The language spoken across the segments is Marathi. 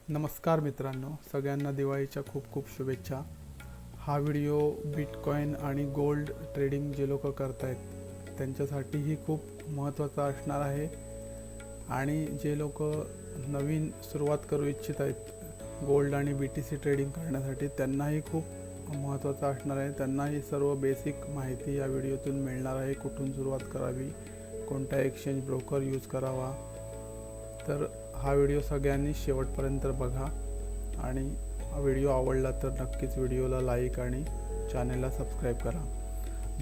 नमस्कार मित्रांनो, सगळ्यांना दिवाळीच्या खूप खूप शुभेच्छा. हा व्हिडिओ बिटकॉइन आणि गोल्ड ट्रेडिंग जे लोक करतायत त्यांच्यासाठीही खूप महत्त्वाचा असणार आहे. आणि जे लोक नवीन सुरुवात करू इच्छित आहेत गोल्ड आणि BTC ट्रेडिंग करण्यासाठी त्यांनाही खूप महत्त्वाचा असणार आहे. त्यांनाही सर्व बेसिक माहिती या व्हिडिओतून मिळणार आहे. कुठून सुरुवात करावी, कोणता एक्सचेंज ब्रोकर यूज करावा. तर हा व्हिडिओ सगळ्यांनी शेवटपर्यंत बघा आणि व्हिडिओ आवडला तर नक्कीच व्हिडिओला लाईक आणि चॅनलला सबस्क्राईब करा.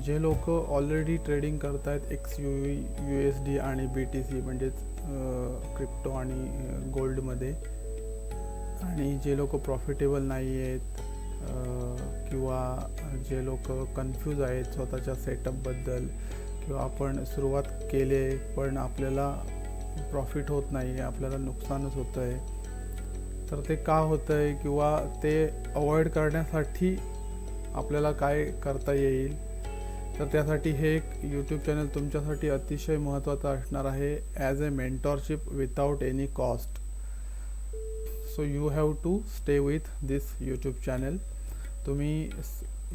जे लोक ऑलरेडी ट्रेडिंग करत आहेत XUSD आणि BTC म्हणजेच क्रिप्टो आणि गोल्डमध्ये, आणि जे लोक प्रॉफिटेबल नाही आहेत किंवा जे लोक कन्फ्यूज आहेत स्वतःच्या सेटअपबद्दल, किंवा आपण सुरुवात केले पण आपल्याला प्रॉफिट होत नाही आहे, आपल्याला नुकसानच होतं आहे, तर ते का होतं आहे किंवा ते अवॉइड करण्यासाठी आपल्याला काय करता येईल, तर त्यासाठी हे एक यूट्यूब चॅनल तुमच्यासाठी अतिशय महत्त्वाचं असणार आहे. As a mentorship without any cost. So you have to stay with this YouTube channel. तुम्ही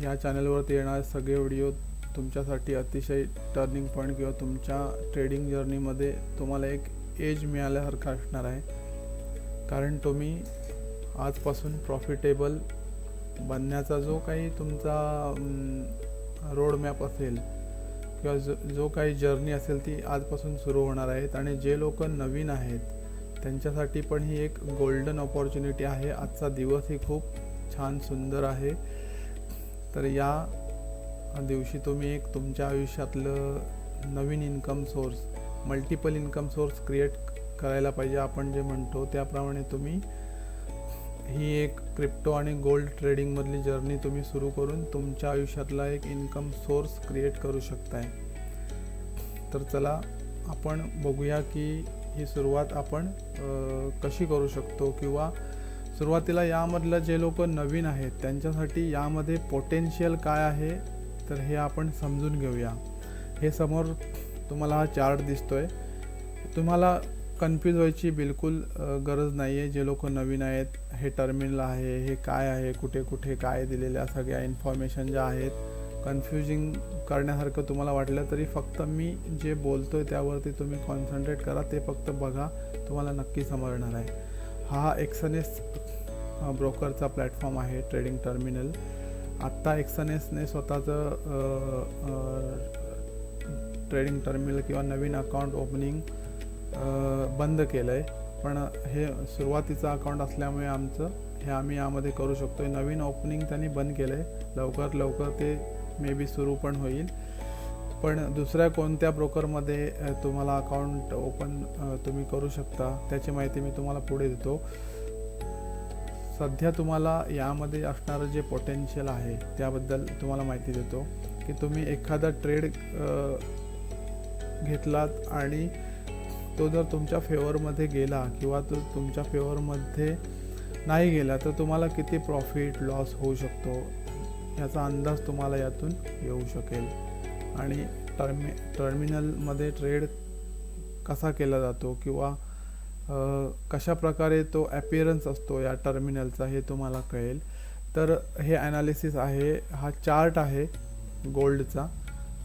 या चॅनलवरती येणारे सगळे व्हिडिओ तुमच्यासाठी अतिशय टर्निंग पॉईंट किंवा तुमच्या ट्रेडिंग जर्नीमध्ये तुम्हाला एक एज मिळाल्यासारखं असणार आहे. कारण तुम्ही आजपासून प्रॉफिटेबल बनण्याचा जो काही तुमचा रोड मॅप असेल किंवा जो काही जर्नी असेल ती आजपासून सुरू होणार आहेत. आणि जे लोक नवीन आहेत त्यांच्यासाठी पण ही एक गोल्डन ऑपॉर्च्युनिटी आहे. आजचा दिवस ही खूप छान सुंदर आहे. तर या दिवशी तुम्ही एक तुमच्या आयुष्यातलं नवीन income source, multiple income source create करायला पाहिजे. आपण जे म्हणतो त्याप्रमाणे तुम्ही ही एक क्रिप्टो आणि गोल्ड ट्रेडिंगमधली जर्नी तुम्ही सुरू करून तुमच्या आयुष्यातला एक इन्कम सोर्स क्रिएट करू शकताय. तर चला आपण बघूया की ही सुरुवात आपण कशी करू शकतो, किंवा सुरुवातीला यामधलं जे लोक नवीन आहेत त्यांच्यासाठी यामध्ये पोटेन्शियल काय आहे तर हे आपण समजून घेऊया. हे समोर तुम्हाला हा चार्ट दिसतोय. तुम्हाला कन्फ्यूज व्हायची बिलकुल गरज नाही आहे. जे लोक नवीन आहेत, हे टर्मिनल आहे, हे काय आहे, कुठे कुठे काय दिलेल्या सगळ्या इन्फॉर्मेशन ज्या आहेत, कन्फ्युजिंग करण्यासारखं तुम्हाला वाटलं तरी फक्त मी जे बोलतोय त्यावरती तुम्ही कॉन्सन्ट्रेट करा. ते फक्त बघा, तुम्हाला नक्की समजणार आहे. हा एक्सएनएस ब्रोकरचा प्लॅटफॉर्म आहे, ट्रेडिंग टर्मिनल. आत्ता एक्सएनएसने स्वतःचं ट्रेडिंग टर्मिनल किंवा नवीन अकाउंट ओपनिंग बंद केलं आहे. पण हे सुरुवातीचं अकाउंट असल्यामुळे हे आम्ही यामध्ये करू शकतो. नवीन ओपनिंग त्यांनी बंद केलं आहे. लवकर ते मे बी सुरू पण होईल. पण दुसऱ्या कोणत्या ब्रोकरमध्ये तुम्हाला अकाउंट ओपन तुम्ही करू शकता त्याची माहिती मी तुम्हाला पुढे देतो. सध्या तुम्हाला यामध्ये असणारं जे पोटेन्शियल आहे त्याबद्दल तुम्हाला माहिती देतो की तुम्ही एखादा ट्रेड घेतलात आणि तो जर तुमच्या फेवरमध्ये गेला किंवा तो तुमच्या फेवरमध्ये नाही गेला तर तुम्हाला किती प्रॉफिट लॉस होऊ शकतो याचा अंदाज तुम्हाला यातून येऊ शकेल. आणि टर्मिनलमध्ये ट्रेड कसा केला जातो किंवा कशा प्रकारे तो ॲपिअरन्स असतो या टर्मिनलचा हे तुम्हाला कळेल. तर हे ॲनालिसिस आहे. हा चार्ट आहे गोल्डचा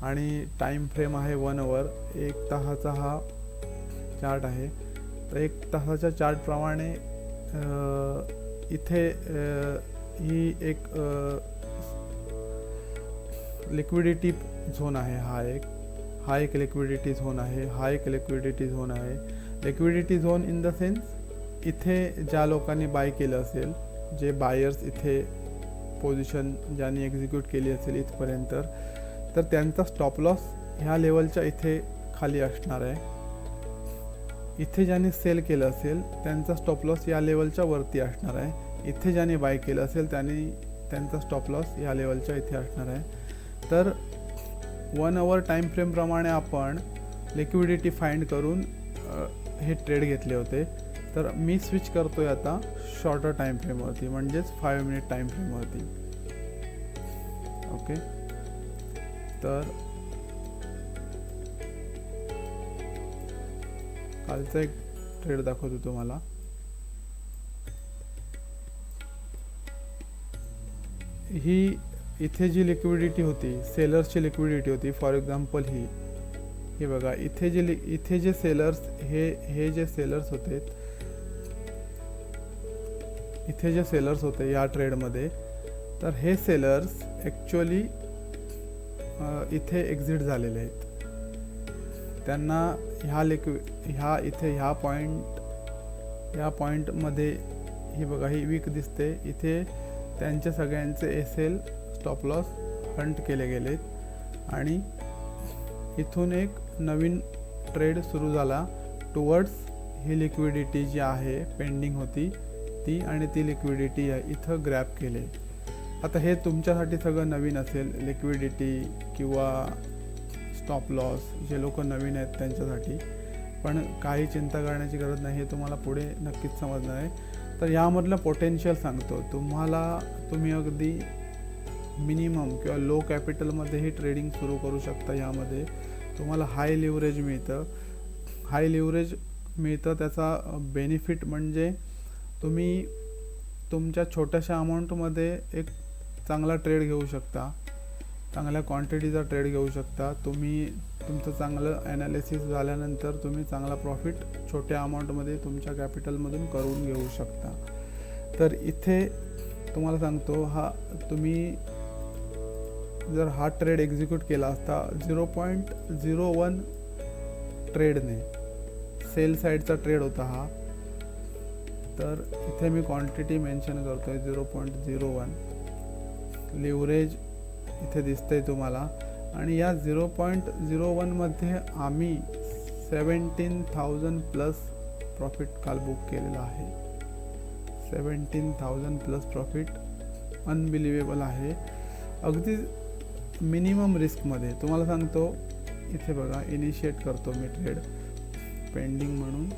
आणि टाईम फ्रेम आहे 1 आवर. 1 तासाचा हा चार्ट आहे. तर 1 तासाच्या चार्टप्रमाणे इथे ही एक लिक्विडिटी झोन आहे. हा एक लिक्विडिटी झोन आहे. हा एक लिक्विडिटी झोन आहे. Liquidity zone in the sense इथे ज्या लोकांनी बाय केलं असेल, जे बायर्स इथे पोझिशन ज्यांनी एक्झिक्यूट केली असेल इथपर्यंत, तर त्यांचा स्टॉप लॉस ह्या लेवलच्या इथे खाली असणार आहे. इथे ज्यांनी सेल केलं असेल त्यांचा स्टॉप लॉस या लेवलच्या वरती असणार आहे. इथे ज्यांनी बाय केलं असेल त्यांचा स्टॉप लॉस या लेवलच्या इथे असणार आहे. तर 1 आवर टाईम फ्रेमप्रमाणे आपण लिक्विडिटी फाइंड करून हे ट्रेड घेतले होते. तर मी स्विच करतोय आता शॉर्टर टाईम फ्रेमवरती, म्हणजेच 5 मिनिट टाईम फ्रेमवरती. ओके, तर कालचा एक ट्रेड दाखवतो तुम्हाला. ही इथे जी लिक्विडिटी होती, सेलर्सची लिक्विडिटी होती, फॉर एक्झाम्पल ही बघा, इथे जे सेलर्स, हे जे सेलर्स होते, इथे जे सेलर्स होते या ट्रेडमध्ये, तर हे सेलर्स ॲक्च्युअली इथे एक्झिट झालेले आहेत. त्यांना ह्या पॉईंटमध्ये ही बघा, ही वीक दिसते, इथे त्यांचे सगळ्यांचे एसएल स्टॉप लॉस हंट केले गेलेत आणि इथून एक नवीन ट्रेड सुरू झाला टुवर्ड्स ही लिक्विडिटी जी आहे पेंडिंग होती ती, आणि ती लिक्विडिटी इथं ग्रॅब केले. आता हे तुमच्यासाठी सगळं नवीन असेल, लिक्विडिटी किंवा स्टॉप लॉस, जे लोक नवीन आहेत त्यांच्यासाठी, पण काही चिंता करण्याची गरज नाही, हे तुम्हाला पुढे नक्कीच समजणार आहे. तर यामधलं पोटेन्शियल सांगतो तुम्हाला. तुम्ही अगदी मिनिमम किंवा लो कॅपिटलमध्येही ट्रेडिंग सुरू करू शकता. यामध्ये तुम्हाला हाय लिव्हरेज मिळतं. त्याचा बेनिफिट म्हणजे तुम्ही तुमच्या छोट्याशा अमाऊंटमध्ये एक चांगला ट्रेड घेऊ शकता, चांगल्या क्वांटिटीचा ट्रेड घेऊ शकता. तुमचं चांगलं ॲनालिसिस झाल्यानंतर तुम्ही चांगला प्रॉफिट छोट्या अमाऊंटमध्ये तुमच्या कॅपिटलमधून करून घेऊ शकता. तर इथे तुम्हाला सांगतो, तुम्ही जर हा ट्रेड एक्झिक्यूट केला असता 0.01 ट्रेडने, सेल साईडचा ट्रेड होता हा, तर इथे मी क्वांटिटी मेन्शन करतोय 0.01. लिव्हरेज इथे दिसतंय तुम्हाला, आणि या 0.01 मध्ये आम्ही 17,000 प्लस प्रॉफिट काल बुक केलेला आहे. 17,000 प्लस प्रॉफिट अनबिलिव्हेबल आहे, अगदी मिनिमम रिस्कमध्ये. तुम्हाला सांगतो, इथे बघा, इनिशिएट करतो मी ट्रेड पेंडिंग म्हणून.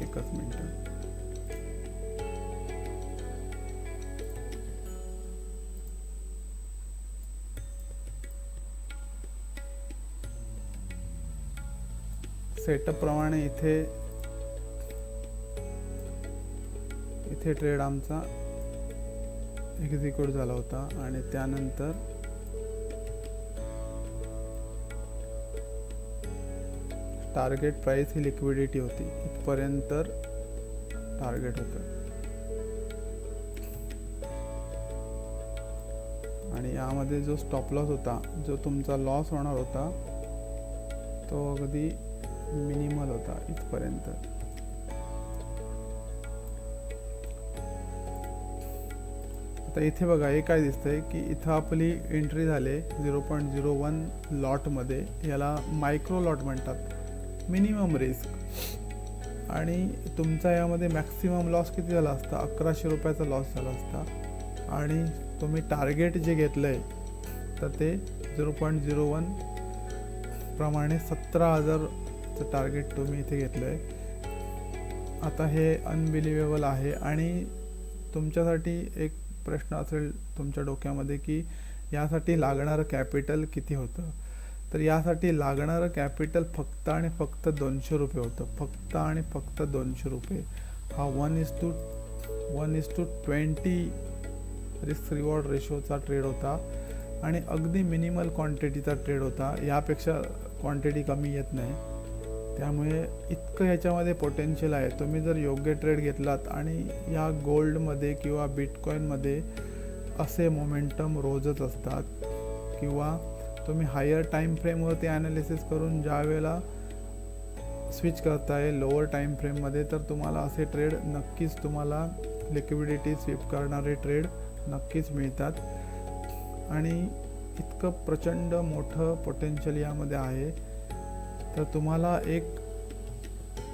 एकच मिनिट. सेटअप प्रमाणे इथे ट्रेड आमचा एक्झिक्यूट झाला होता, आणि त्यानंतर टार्गेट प्राइस ही लिक्विडिटी होती, इथपर्यंत टार्गेट होतं. आणि यामध्ये जो स्टॉप लॉस होता, जो तुमचा लॉस होणार होता, तो अगदी मिनिमल होता इथपर्यंत. आता इथे बघा, हे काय दिसतंय की इथं आपली एंट्री झाले 0.01 लॉटमध्ये. याला मायक्रो लॉट म्हणतात, मिनिमम रिस्क. आणि तुमचा यामध्ये मॅक्सिमम लॉस किती झाला असता? 1100 रुपयाचा लॉस झाला असता. आणि तुम्ही टार्गेट जे घेतलंय तर ते 0.01 प्रमाणे 17,000चं टार्गेट तुम्ही इथे घेतलंय. आता हे अनबिलिव्हेबल आहे. आणि तुमच्यासाठी एक प्रश्न असेल तुमच्या डोक्यामध्ये की यासाठी लागणारं कॅपिटल किती होतं? तर यासाठी लागणारं कॅपिटल फक्त आणि फक्त 200 रुपये होतं. फक्त आणि फक्त 200 रुपये. हा 1:20 रिस्क रिवॉर्ड रेशोचा ट्रेड होता, आणि अगदी मिनिमल क्वांटिटीचा ट्रेड होता. यापेक्षा क्वांटिटी कमी येत नाही. त्यामुळे इतकं ह्याच्यामध्ये पोटेन्शियल आहे. तुम्ही जर योग्य ट्रेड घेतलात, आणि या गोल्डमध्ये किंवा बिटकॉईनमध्ये असे मोमेंटम रोजच असतात, किंवा तुम्ही हायर टाईम फ्रेमवरती ॲनालिसिस करून ज्या वेळेला स्विच करताय लोअर टाईम फ्रेममध्ये, तर तुम्हाला असे ट्रेड नक्कीच, तुम्हाला लिक्विडिटी स्वीप करणारे ट्रेड नक्कीच मिळतात. आणि इतकं प्रचंड मोठं पोटेन्शियल यामध्ये आहे. तर तुम्हाला एक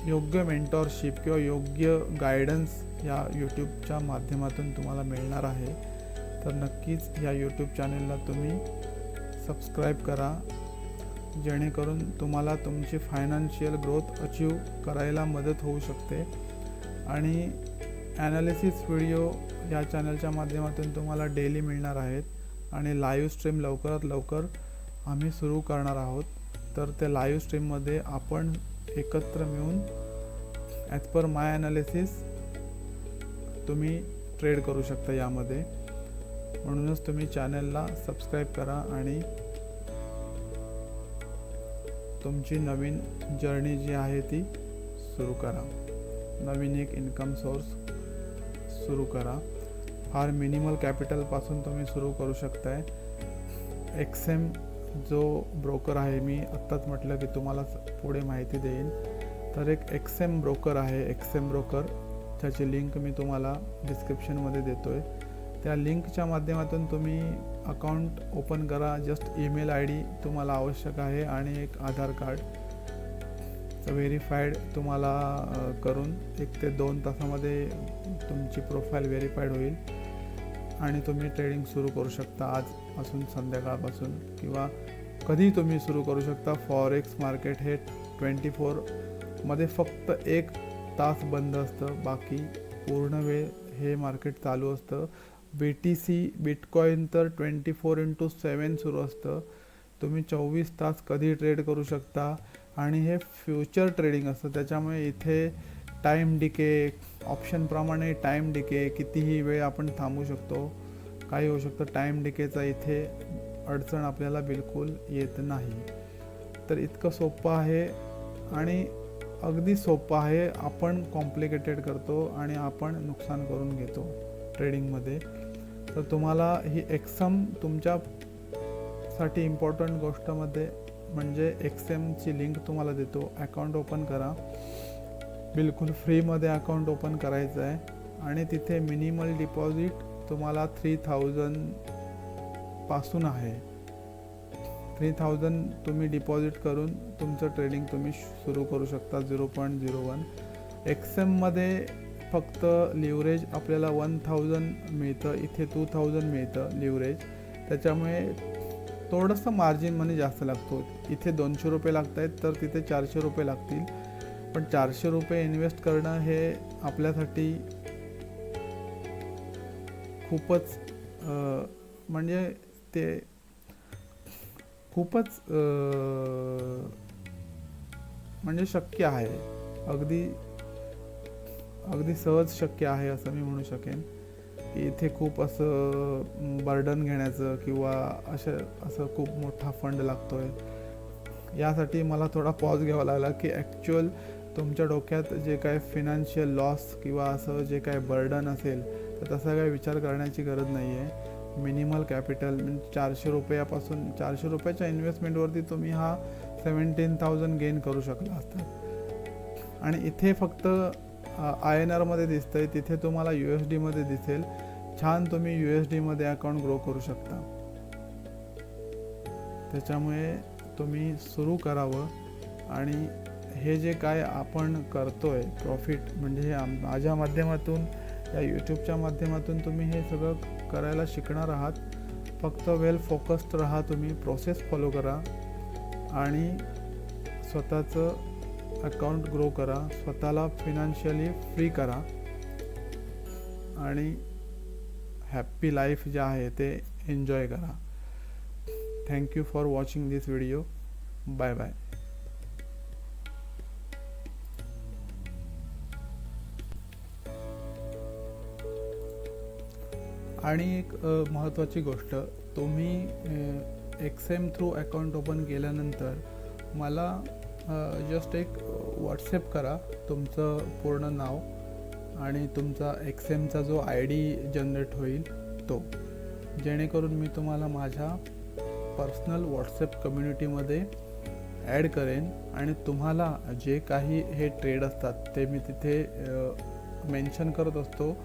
योग्य मेंटॉरशिप किंवा योग्य गायडन्स या यूट्यूबच्या माध्यमातून तुम्हाला मिळणार आहे. तर नक्कीच या यूट्यूब चॅनलला तुम्ही सबस्क्राईब करा, जेणेकरून तुम्हाला तुमची फायनान्शियल ग्रोथ अचीव करायला मदत होऊ शकते. आणि ॲनालिसिस व्हिडिओ या चॅनलच्या माध्यमातून तुम्हाला डेली मिळणार आहेत, आणि लाईव्ह स्ट्रीम लवकरात लवकर आम्ही सुरू करणार आहोत. तर त्या लाईव्ह स्ट्रीममध्ये आपण एकत्र मिळून ॲज पर माय ॲनालिसिस तुम्ही ट्रेड करू शकता यामध्ये. म्हणूनच तुम्ही चॅनलला सबस्क्राईब करा आणि तुमची नवीन जर्नी जी आहे ती सुरू करा. नवीन एक इन्कम सोर्स सुरू करा. फार मिनिमल कॅपिटलपासून तुम्ही सुरू करू शकताय. एक्सेम जो ब्रोकर आहे, मी आत्ताच म्हटलं की तुम्हाला पुढे माहिती देईन, तर एक एक्सेम ब्रोकर आहे, एक्सेम ब्रोकर, त्याची लिंक मी तुम्हाला डिस्क्रिप्शनमध्ये देतो आहे. त्या लिंकच्या माध्यमातून तुम्ही अकाउंट ओपन करा. जस्ट ईमेल ID तुम्हाला आवश्यक आहे आणि एक आधार कार्ड व्हेरीफाईड तुम्हाला करून 1 ते 2 तासामध्ये तुमची प्रोफाईल व्हेरीफाईड होईल आणि तुम्ही ट्रेडिंग सुरू करू शकता. आजपासून संध्याकाळपासून किंवा कधी तुम्ही सुरू करू शकता. फॉरेक्स मार्केट हे 24 फक्त 1 तास बंद असतं, बाकी पूर्ण वेळ हे मार्केट चालू असतं. BTC बिटकॉइन तर 24/7 सुरू असतं. तुम्ही 24 तास कधी ट्रेड करू शकता आणि हे फ्युचर ट्रेडिंग असतं, त्याच्यामुळे इथे टाईम डिके, ऑप्शनप्रमाणे टाईम डिके, कितीही वेळ आपण थांबू शकतो, काही होऊ शकतं. टाईम डिकेचा इथे अडचण आपल्याला बिलकुल येत नाही. तर इतकं सोपं आहे आणि अगदी सोपं आहे. आपण कॉम्प्लिकेटेड करतो आणि आपण नुकसान करून घेतो ट्रेडिंगमध्ये. तर तुम्हाला ही एक्सेम तुमच्यासाठी इम्पॉर्टंट गोष्टमध्ये म्हणजे एक्सेमची लिंक तुम्हाला देतो. अकाउंट ओपन करा. बिलकुल फ्रीमध्ये अकाउंट ओपन करायचं आहे आणि तिथे मिनिमल डिपॉझिट तुम्हाला 3000 पासून आहे. 3000 तुम्ही डिपॉझिट करून तुमचं ट्रेडिंग तुम्ही सुरू करू शकता. 0.01 एक्सेममध्ये फक्त लिव्हरेज आपल्याला 1000 मिळतं, इथे 2000 मिळतं लिव्हरेज. त्याच्यामुळे थोडंसं मार्जिन मनी जास्त लागतो. इथे 200 रुपये लागत आहेत तर तिथे 400 रुपये लागतील. पण 400 रुपये इन्व्हेस्ट करणं हे आपल्यासाठी खूपच म्हणजे ते खूपच म्हणजे शक्य आहे, अगदी सहज शक्य आहे असं मी म्हणू शकेन. की इथे खूप असं बर्डन घेण्याचं किंवा असं खूप मोठा फंड लागतो आहे. यासाठी मला थोडा पॉज घ्यावा लागला की ॲक्च्युअल तुमच्या डोक्यात जे काय फिनान्शियल लॉस किंवा असं जे काय बर्डन असेल तर तसा काय विचार करण्याची गरज नाही आहे. मिनिमल कॅपिटल म्हणजे 400 रुपयापासून 400 रुपयाच्या इन्व्हेस्टमेंटवरती तुम्ही हा 17,000 गेन करू शकला असता. आणि इथे फक्त INR दिसतंय, तिथे तुम्हाला USD दिसेल. छान तुम्ही USD अकाउंट ग्रो करू शकता. त्याच्यामुळे तुम्ही सुरू करावं आणि हे जे काय आपण करतोय प्रॉफिट म्हणजे हे माझ्या माध्यमातून या यूट्यूबच्या माध्यमातून तुम्ही हे सगळं करायला शिकणार आहात. फक्त वेल फोकस्ड राहा, तुम्ही प्रोसेस फॉलो करा आणि स्वतःचं अकाउंट ग्रो करा, स्वतःला फिनान्शियली फ्री करा आणि हॅप्पी लाईफ जे आहे ते एन्जॉय करा. Thank you for watching this video. Bye bye. आणि एक महत्त्वाची गोष्ट, तुम्ही एक्सेम थ्रू अकाउंट ओपन केल्यानंतर मला जस्ट एक व्हॉट्सॲप करा तुमचं पूर्ण नाव आणि तुमचा एक्सेमचा जो ID जनरेट होईल तो, जेणेकरून मी तुम्हाला माझ्या पर्सनल व्हॉट्सॲप कम्युनिटीमध्ये ॲड करेन आणि तुम्हाला जे काही हे ट्रेड असतात ते मी तिथे मेन्शन करत असतो.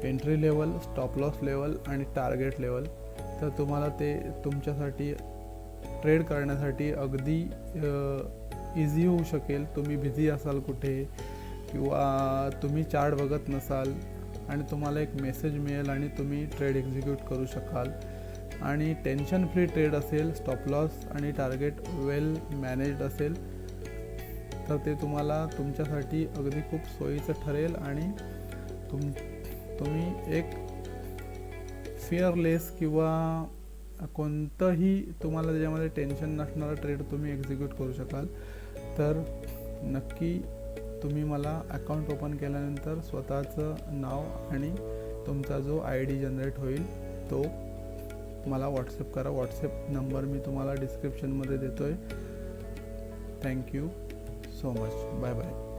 Entry level, stop loss level आणि टार्गेट लेवल. तर तुम्हाला ते तुमच्यासाठी ट्रेड करण्यासाठी अगदी इझी होऊ शकेल. तुम्ही बिझी असाल कुठे किंवा तुम्ही चार्ट बघत नसाल आणि तुम्हाला एक मेसेज मिळेल आणि तुम्ही ट्रेड एक्झिक्यूट करू शकाल आणि टेन्शन फ्री ट्रेड असेल, स्टॉप लॉस आणि टार्गेट वेल मॅनेज्ड असेल तर ते तुम्हाला तुमच्यासाठी अगदी खूप सोयीचं ठरेल आणि तुम्ही एक फिअरलेस किंवा कोणतंही तुम्हाला त्याच्यामध्ये टेन्शन नसणारा ट्रेड तुम्ही एक्झिक्यूट करू शकाल. तर नक्की तुम्ही मला अकाउंट ओपन केल्यानंतर स्वतःचं नाव आणि तुमचा जो ID जनरेट होईल तो मला व्हॉट्सअप करा. व्हॉट्सअप नंबर मी तुम्हाला डिस्क्रिप्शनमध्ये देतो आहे. Thank you so much. Bye bye.